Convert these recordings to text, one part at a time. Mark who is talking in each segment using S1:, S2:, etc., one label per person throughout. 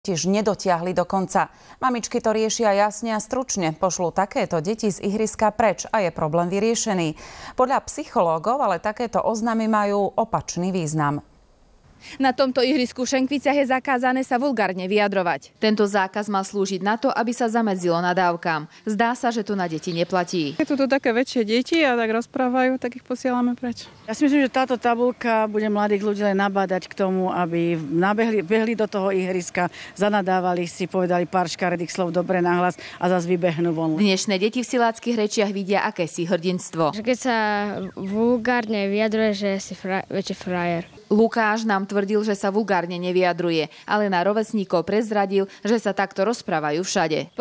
S1: totiž nedotiahli do konca. Mamičky to riešia jasne a stručne. Pošlú takéto deti z ihriska preč a je problém vyriešený. Podľa psychológov ale takéto oznamy majú opačný význam.
S2: Na tomto ihrisku v Šenkviciach je zakázané sa vulgárne vyjadrovať. Tento zákaz mal slúžiť na to, aby sa zamedzilo nadávkam. Zdá sa, že to na deti neplatí.
S3: Keď sú tu také väčšie deti a tak rozprávajú, tak ich posielame preč.
S4: Ja si myslím, že táto tabuľka bude mladých ľudí len nabádať k tomu, aby behli do toho ihriska, zanadávali si, povedali pár škaredých slov dobre nahlas a zase vybehnú von.
S2: Dnešné deti v siláckych rečiach vidia akési hrdinstvo.
S5: Keď sa vulgárne vyjadruje, že si väčší frajer.
S2: Lukáš nám tvrdil, že sa vulgárne nevyjadruje, ale na rovesníkov prezradil, že sa takto rozprávajú všade.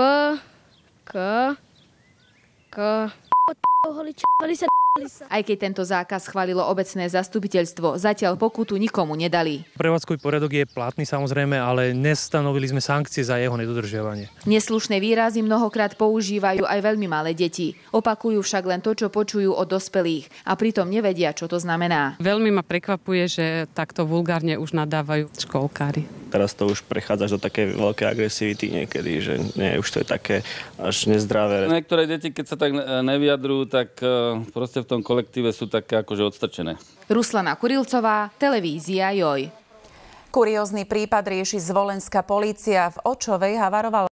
S2: Aj keď tento zákaz schválilo obecné zastupiteľstvo, zatiaľ pokutu nikomu nedali.
S6: Prevádzkový poriadok je platný samozrejme, ale nestanovili sme sankcie za jeho nedodržiavanie.
S2: Neslušné výrazy mnohokrát používajú aj veľmi malé deti. Opakujú však len to, čo počujú od dospelých a pritom nevedia, čo to znamená.
S3: Veľmi ma prekvapuje, že takto vulgárne už nadávajú školkári.
S7: Teraz to už prechádza do takej veľkej agresivity niekedy, že nie, už to je také až nezdravé.
S8: Niektoré deti, keď sa tak nevyjadrujú, tak proste v tom kolektíve sú také akože odstrčené.
S2: Ruslana Kurilcová, televízia Joj.
S1: Kuriózny prípad rieši zvolenská polícia. V Očovej havaroval